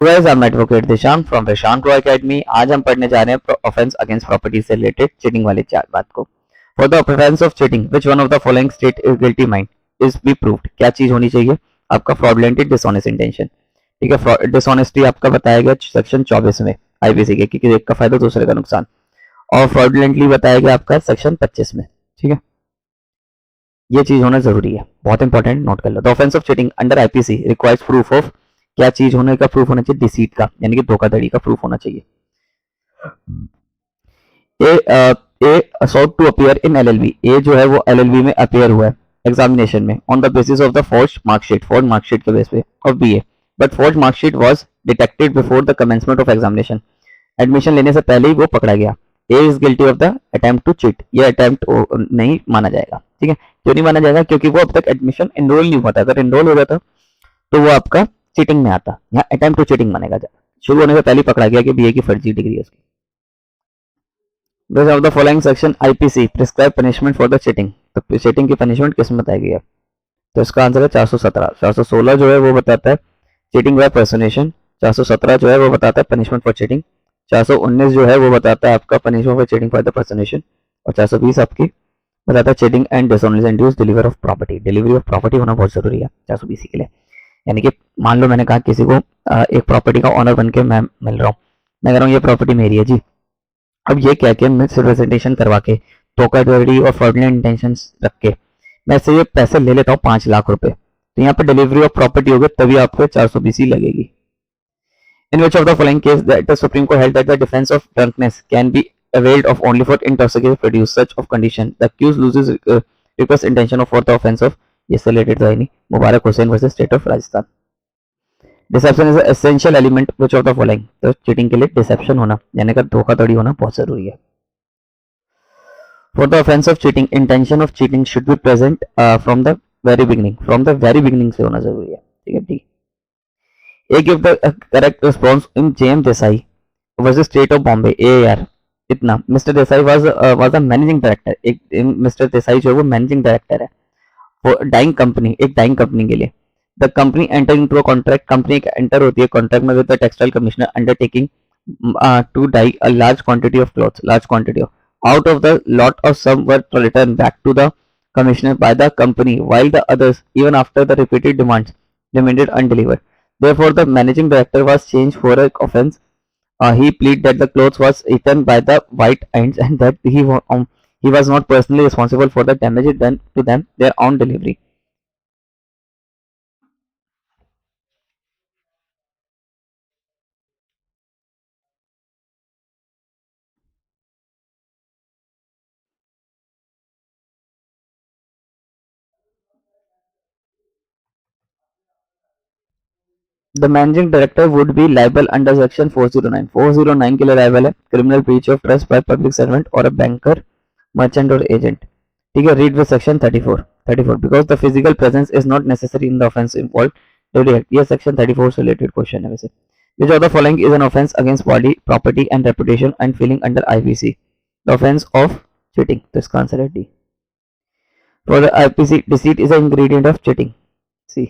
Guys I am advocate Dishank from Dishank law academy. आज हम पढ़ने जा रहे हैं ऑफेंस अगेंस्ट प्रॉपर्टी से रिलेटेड चीटिंग वाली चार बात को। For the offence of cheating which one of the following state is guilty mind is be proved. क्या चीज होनी चाहिए आपका? Fraudulent dishonest intention. ठीक है, डिसऑनेस्टी आपका बताया गया सेक्शन 24 में आईपीसी के, कि एक का फायदा दूसरे का नुकसान, और फ्रॉडुलेंटली बताया गया आपका सेक्शन 25 में। ठीक है, ये चीज होना जरूरी है, बहुत इंपॉर्टेंट, नोट कर लो। The offence of cheating under IPC requires proof of, क्या चीज होने का प्रूफ होना चाहिए? डिसीट का, यानी कि धोखाधड़ी का प्रूफ होना चाहिए। A sought to appear in LLB, A जो है वो एलएलबी में अपीयर हुआ है एग्जामिनेशन में on the basis of the forged marksheet, forged marksheet के बेस पे of BA, but forged marksheet was detected before the commencement of examination. Admission लेने से पहले ही वो पकड़ा गया। A is guilty of the attempt to cheat, ये अटेम्प्ट नहीं माना जाएगा। ठीक है, क्यों नहीं माना जाएगा? क्योंकि वो अब तक एडमिशन एनरोल नहीं हुआ था। अगर एनरोल हो जाता तो वो आपका चीटिंग में आता, यहाँ अटेम्प्ट टू चीटिंग मानेगा। शुरू होने से पहले पकड़ा गया कि बीए की फर्जी डिग्री है उसकी। Which of the following section IPC prescribe punishment for the cheating? तो चीटिंग की पनिशमेंट किस में बताई गई है? तो इसका आंसर है 417। 416 जो है वो बताता है चीटिंग बाय पर्सनेशन, 417 जो है वो बताता है पनिशमेंट फॉर चीटिंग, 419 जो है वो बताता है आपका punishment for cheating for the personation, और 420 आपकी बताता है cheating and dishonest induce deliver of property. Delivery of property होना बहुत जरूरी है 420 के लिए। यानी कि मान लो मैंने कहा किसी को एक प्रॉपर्टी का ऑनर बन के मैं मिल रहा हूँ, मैं कह रहा हूँ ये प्रॉपर्टी मेरी है जी। अब ये क्या कि मिस रिप्रेजेंटेशन करवा के, धोखाधड़ी और फ्रॉडुलेंट इंटेंशंस रख के मैं से ये पैसे ले लेता हूँ 5 लाख रुपए, तो यहाँ पे डिलीवरी ऑफ प्रॉपर्टी होगी तभी आपको 420 लगेगी। In which of the following case the Supreme Court held that the defence of drunkenness can be availed of only for intoxicated produce, such of condition the accused loses request intention of for the offense of, ये related तो है नहीं, Mubarak Hussain versus State of Rajasthan. Deception is essential element which of the following, तो cheating के लिए dissipation होना यानी कि धोखाधड़ी होना बहुत जरूरी है। For the offence of cheating intention of cheating should be present from the very beginning, from the very beginning से होना जरूरी है। ठीक है, ठीक। A give the correct response in JM Desai versus State of Bombay. ए यार इतना, mister Desai was the managing director, एक मिस्टर देसाई जो है वो मैनेजिंग डायरेक्टर है फॉर डाइंग कंपनी, एक डाइंग कंपनी के लिए। The company enter into a contract, company enter होती है कॉन्ट्रैक्ट में with the textile commissioner undertaking to dye a large quantity of clothes, large quantity of, out of the lot of some were returned back to the commissioner by the company, while the others, even after the repeated demands, remained undelivered. Therefore, the managing director was changed for an offence. He pleaded that the clothes was eaten by the white ants and that he was not personally responsible for the damage done to them their own delivery. The managing director would be liable under section 409, 409 के लिए liable है criminal breach of trust by public servant or a banker, merchant or agent। ठीक है, read with section 34 because the physical presence is not necessary in the offense involved, ये section 34 से related question है वैसे। Which of the following is an offense against body, property and reputation and feeling under IPC? The offense of cheating, तो इसका answer है D। For the IPC, deceit is an ingredient of cheating, C।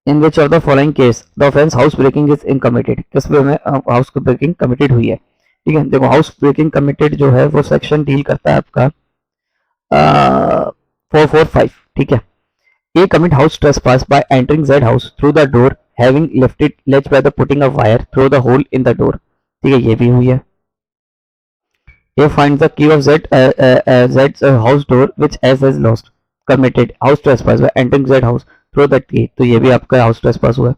In which of the following case the offence house breaking is uncommitted, किस पे में house breaking committed हुई है? ठीक है, देखो हाउस ब्रेकिंग कमिटेड जो है वो सेक्शन डील करता है आपका 445। ठीक है, A commit house trespass by entering Z house through the door having lifted latch by the putting a wire through the hole in the door. ठीक है, ये भी हुई है। A find the key of Z जेड्स house door which has lost, committed house trespass by entering Z house through that key, तो ये भी आपका हाउस ट्रेसपास हुआ है।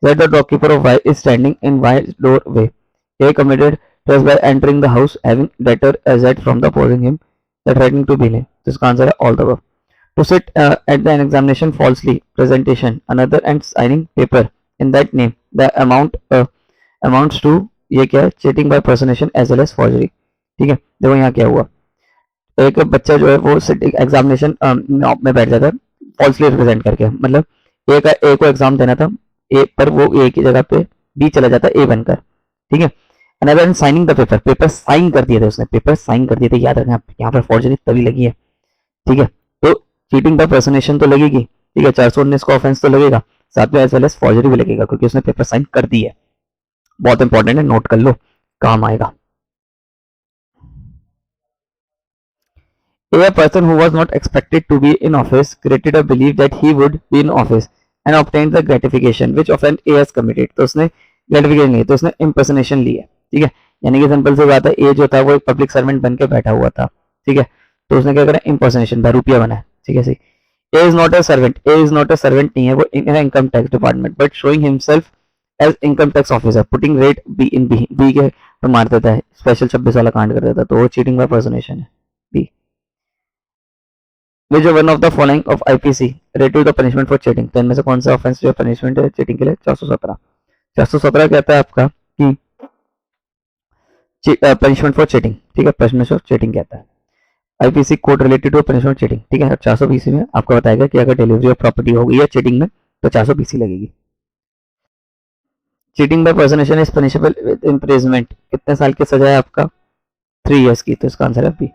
That the doorkeeper of Y is standing in Y's doorway. A committed trespass by entering the house, having debtor Z from the opposing him, that threatening to bill him. तो इसका answer है all the above. To sit at the examination falsely, presentation, another and signing paper in that name, the amounts to, ये क्या है? Cheating by personation as well as forgery. ठीक है, देखो यहाँ क्या हुआ, एक बच्चा जो है वो एग्जामिनेशन में बैठ जाता है फॉल्सली रिप्रेजेंट करके, मतलब ए को एग्जाम देना था ए पर, वो ए की जगह पे बी चला जाता है ए बनकर। ठीक है, another signing the paper, paper sign कर दिए थे उसने, पेपर साइन कर दिए थे, याद रखना यहाँ पर फॉर्जरी तभी लगी है। ठीक है, तो चीटिंग बाय पर्सनेशन तो लगेगी, ठीक है, 419 का ऑफेंस तो लगेगा, साथ में एज वेल एज फॉर्जरी भी लगेगा क्योंकि उसने पेपर साइन कर दी है। बहुत इंपॉर्टेंट है, नोट कर लो, काम आएगा। A person who was not expected to be in office created a belief that he would be in office and obtained the gratification which offense A has committed। तो उसने gratification ली, तो उसने impersonation ली है, ठीक है। यानी कि सिंपल सी बात है, A जो था वो एक पब्लिक सर्वेंट बन के बैठा हुआ था, ठीक है, तो उसने क्या करा, impersonation, बहरूपिया बना है, ठीक है। A is not a servant, A is not a servant नहीं है, वो in income tax department but showing himself as income tax officer putting rate B in B के तो मार देता है, स्पेशल 26 वाला कांड कर देता है, तो वो चीटिंग बाय पर्सनेशन है B। which one of the following of IPC related to punishment for cheating, तो इनमें से कौन सा ऑफेंस जो पनिशमेंट है चीटिंग के लिए, 417 कहता है आपका कि पनिशमेंट फॉर चीटिंग, ठीक है, पनिशमेंट फॉर चीटिंग कहता है IPC code related to punishment cheating, ठीक है। 420 में आपको बताएगा कि अगर डिलीवरी ऑफ प्रॉपर्टी हो गई है चीटिंग में तो 420 लगेगी। Cheating by personation is punishable with imprisonment, कितने साल की सजा है आपका, 3 years की, तो इसका आंसर है B.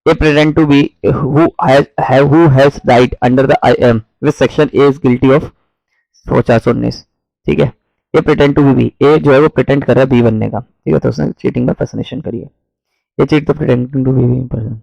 A pretend to be who has died under the IM with section A is guilty of 419, ठीक है। A pretend to be B, A जो है वो pretend कर रहा है B बनने का, ठीक है, तो उसने चीटिंग में पर्सनेशन करी है। A cheat the pretending to be B in person।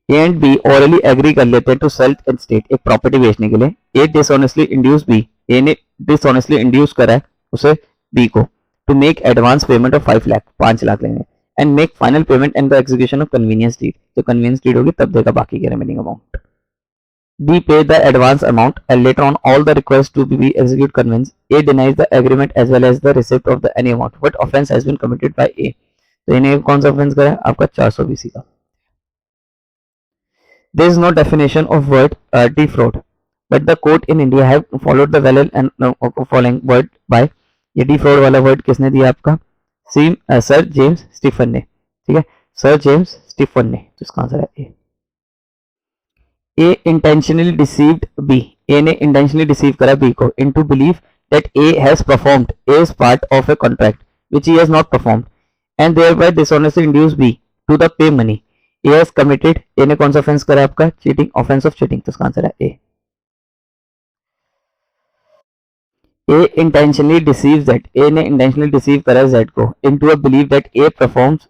A and B orally agree कर लेते हैं to sell and state, एक प्रॉपर्टी बेचने के लिए। A dishonestly induce B, A ने dishonestly induce करा है उसे B को to make advance payment of 5 lakh, 5 lakh लेंगे and make final payment and the execution of convenience deed, तो convenience deed होगी तब देगा बाकी के remaining amount। D pay the advance amount and later on all the requests to be execute convenience। A denies the agreement as well as the receipt of the any amount, what offense has been committed by A, तो इन्हें कौन सा offense करा है आपका 420 का। There is no definition of word defraud, but the court in India have followed the well and following word by, ये defraud वाला word किसने दिया आपका, सर जेम्स स्टीफन ने, ठीक है, सर जेम्स स्टीफन ने, तो इसका आंसर है A. A intentionally deceived B, A ने इंटेंशनली डिसीव करा बी को into believe that A has performed as part of a contract which he has not performed and thereby dishonestly induce B to the pay money. A has committed, A ने कौन सा offence करा आपका, cheating, offence of cheating, तो इसका answer है ए। A intentionally deceives Z, A ने intentionally deceive करा Z को into a belief that A performed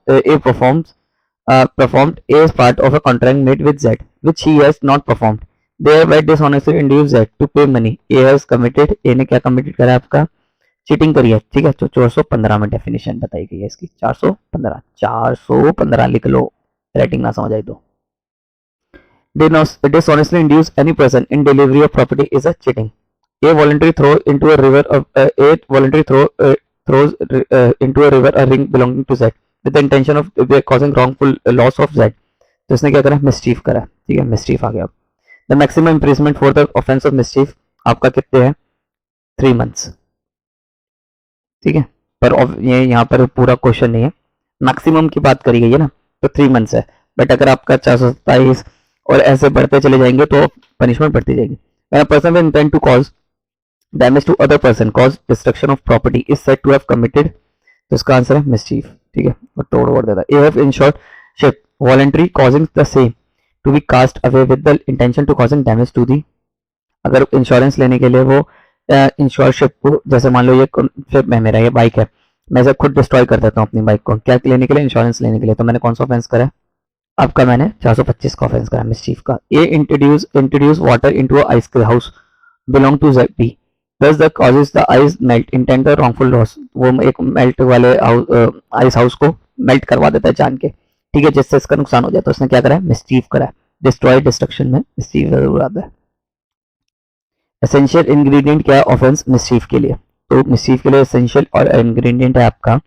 A as part of a contract made with Z which he has not performed, thereby dishonestly induced Z to pay money। A has committed, A ने क्या committed करा आपका, cheating करी है, ठीक है, तो 415 में डेफिनेशन बताई गई है इसकी, 415 लिख लो, राइटिंग ना समझ आई तो। Dishonestly induce any person in delivery of property is a cheating। A voluntary throw into a river of A voluntary throws into a river a ring belonging to Z with the intention of causing wrongful loss of Z, तो इसने क्या करा, mischief करा, ठीक है, mischief आ गया। The maximum imprisonment for the offence of mischief आपका कितने है, 3 months, ठीक है, पर ये यहाँ पर पूरा क्वेश्चन नहीं है, मैक्सिमम की बात करी गई है ना, तो 3 months है, बट अगर आपका 427 और ऐसे बढ़ते चले जाएंगे तो पनिशमेंट बढ़ती जाएगी। When a person with intent to cause damage to other person, cause destruction of property is said to have committed, तो इसका आंसर है mischief, ठीक है, और तोड़ वोड़ देता है। A have ensured ship voluntary causing the same to be cast away with the intention to causing damage to the, अगर इंश्योरेंस लेने के लिए वो इंश्योर शिप को, जैसे मान लो ये शिप में मेरा ये बाइक है, मैं इसे खुद डिस्ट्रॉय कर देता हूँ अपनी बाइक को, क्या लेने के लिए, इंश्योरेंस लेने के लिए, तो मैंने कौन सा ऑफेंस करा, आपका मैंने 425 का ऑफेंस करा, मिसचीफ का। A introduce water into a ice house belong to B thus the causes the ice melt intend the wrongful loss, वो एक मेल्ट वाले आइस हाउस को मेल्ट करवा देता है जान के, ठीक है, जिससे इसका नुकसान हो जाता है, तो उसने क्या करा है, मिसचीफ करा है, डिस्ट्रॉय डिस्ट्रक्शन में मिसचीफ जरूर आता है। एसेंशियल इंग्रेडिएंट क्या है ऑफेंस मिसचीफ के लिए, तो मिसचीफ के लिए एसेंशियल और इंग्रेडिएंट है आपका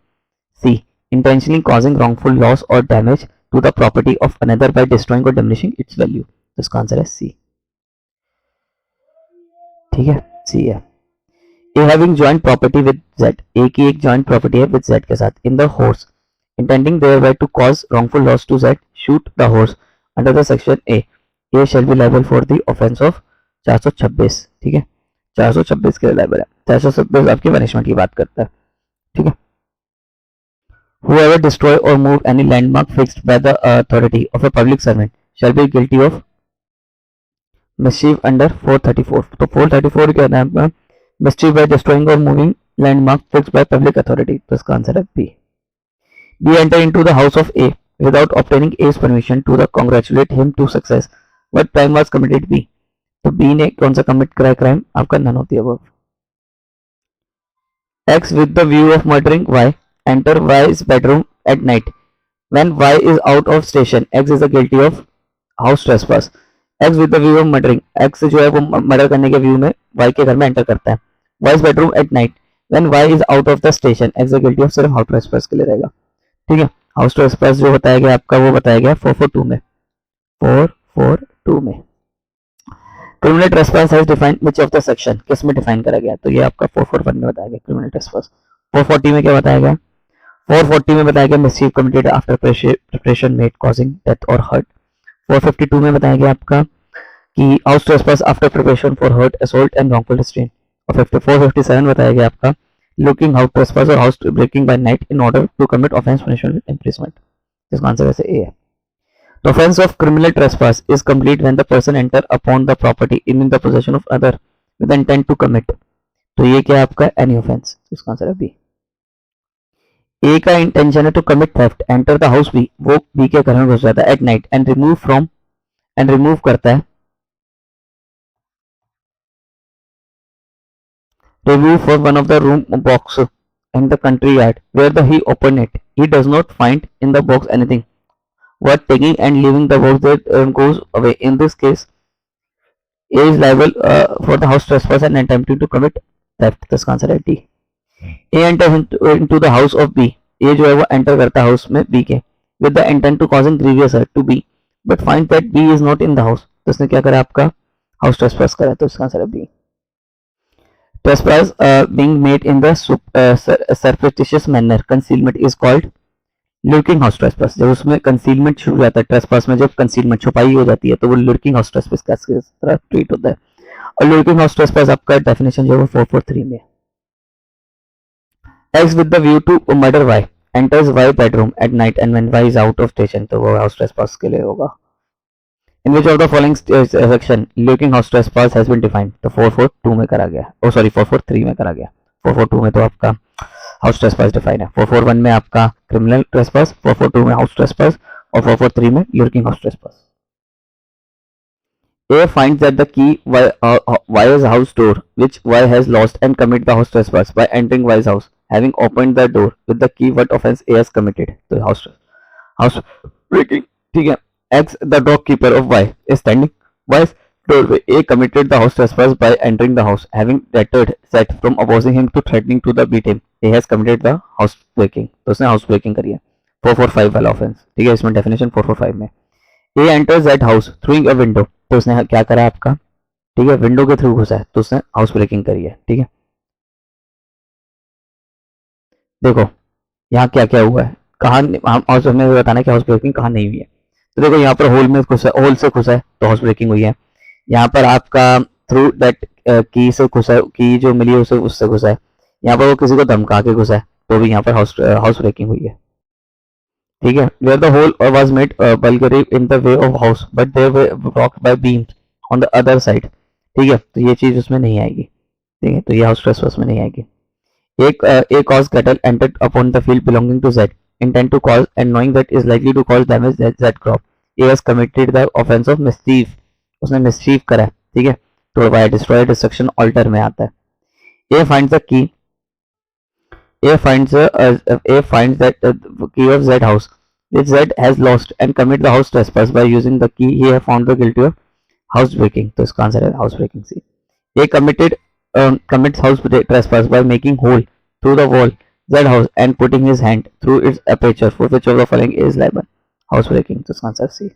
सी, इंटेंशनली कॉजिंग रॉन्गफुल लॉस और damage to the property of another by destroying or diminishing its value, तो इसका आंसर है सी, ठीक है, सी है। A having joint property with Z, A की एक joint property है with Z के साथ, in the horse intending thereby to cause wrongful loss to Z shoot the horse under the section A, A shall be liable for the offense of 426, ठीक है, 426 के लिए liable है, 426 आपकी punishment की बात करता है, ठीक है। Whoever destroy or move any landmark fixed by the authority of a public servant shall be guilty of mischief under 434, तो 434 क्या है आपका, mischief by destroying or moving landmark fixed by public authority, तो इसका आंसर है B. B enter into the house of A without obtaining A's permission to the congratulate him to success, what crime was committed B, तो B ने कौन सा commit करा crime, आपका none होती है वो। X with the view of murdering Y enter Y's bedroom at night. When Y is out of station, X is guilty of house trespass. X with the view of murdering, X जो है वो murder करने के view में Y के घर में enter करता है। Y's bedroom at night. When Y is out of the station, X is guilty of सिर्फ house trespass के लिए रहेगा, ठीक है। house trespass जो बताया गया आपका वो बताया गया 442 में, 442 में। Criminal trespass has defined which of the section, किस में डिफाइन करा गया, तो ये आपका 441 में बताया गया क्रिमिनल ट्रेसपास। 440 में क्या बताया गया, 440 में बताया गया mischief committed after preparation made causing death और हर्ट। 452 में बताया गया आपका कि house trespass after preparation for hurt, assault and wrongful restraint. और 457 बताया गया आपका लुकिंग हाउस ट्रेसपास और house breaking by night in order to commit offence punishment with imprisonment, इसका आंसर वैसे ए है। The offense of criminal trespass is complete when the person enter upon the property in the possession of other with the intent to commit, तो ये क्या आपका any offense, इसका answer है B. A का intention है to commit theft, enter the house B, वो B के घर में घुस जाता है एट नाइट एंड रिमूव करता है, remove from one of the room box in the country yard where the he opened it, he does not find in the box anything, what taking and leaving the box that goes away, in this case A is liable for the house trespass and attempting to commit theft, तो इसका answer है D। A enters into the house of B, A जो है वो enter करता है house में B के with the intent to causing grievous hurt to B but finds that B is not in the house, तो इसने क्या करा आपका हाउस ट्रेसपास करा, तो इसका आंसर है B। Trespass being made in the surreptitious manner, concealment is called looking house trespass, जब उसमें कंसीलमेंट शुरू हो जाता है, ट्रेसपास में जब कंसीलमेंट छुपाई हो जाती है तो वो लुकिंग हाउस ट्रेसपास का तरह ट्रीट होता है। और लुकिंग हाउस ट्रेसपास आपका डेफिनेशन जो है 443 में। X with the view to murder Y enters Y bedroom at night and when Y is out of station, तो वो हाउस ट्रेसपास के लिए होगा। In which of the following section lurking house trespass has been defined, तो 442 में करा गया, 443 में करा गया। 442 में तो आपका हाउस ट्रेसपास डिफाइन है, 441 में आपका क्रिमिनल ट्रेसपास, 442 में हाउस ट्रेसपास और 443 में looking house trespass. A finds that the key Y's house door which Y has lost and commit the house trespass by entering Y's house, having opened the door with the key, what offense A has committed, तो house breaking, ठीक है। X the doorkeeper of Y is standing Y's doorway, A committed the house trespass by entering the house, having deterred Z from opposing him to threatening to the beat him, A has committed the house breaking, तो उसने house breaking करी है, 445 वाला offence, ठीक है। इसमें definition 445 में A enters that house through a window, तो उसने क्या करा आपका, ठीक है, विंडो के थ्रू घुसा है तो उसने हाउस ब्रेकिंग करी है, ठीक है। देखो यहाँ क्या क्या हुआ है, कहाँ हाउस हमें बताना है कि हाउस ब्रेकिंग कहाँ नहीं हुई है, तो देखो यहाँ पर होल में घुसा, होल से घुसा है तो हाउस ब्रेकिंग हुई है। यहाँ पर आपका थ्रू दैट की से घुसा है, की जो मिली है उसे उससे घुसा है। यहाँ पर वो किसी को धमका के घुसा है तो भी यहाँ पर हाउस ब्रेकिंग हुई है, ठीक है। Where the hole was made बल्करी in the way of house but they were blocked by beams on the other side, ठीक है, तो ये चीज उसमें नहीं आएगी, ठीक है, तो ये हाउस ट्रेसपास में नहीं आएगी। एक cause cattle entered upon the field belonging to Z, intent to cause and knowing that is likely to cause damage Z crop, A has committed the offence of mischief, उसने mischief करा है, ठीक है, तोड़वाया, destroy, destruction, alter में आता है। A finds the key, A finds that the key of Z house which Z has lost and commit the house trespass by using the key he have found the guilty of house breaking, तो इसका answer है house breaking C। A commits house trespass by making hole through the wall Z house and putting his hand through its aperture, for which of the following is liable, house breaking, तो इसका answer C।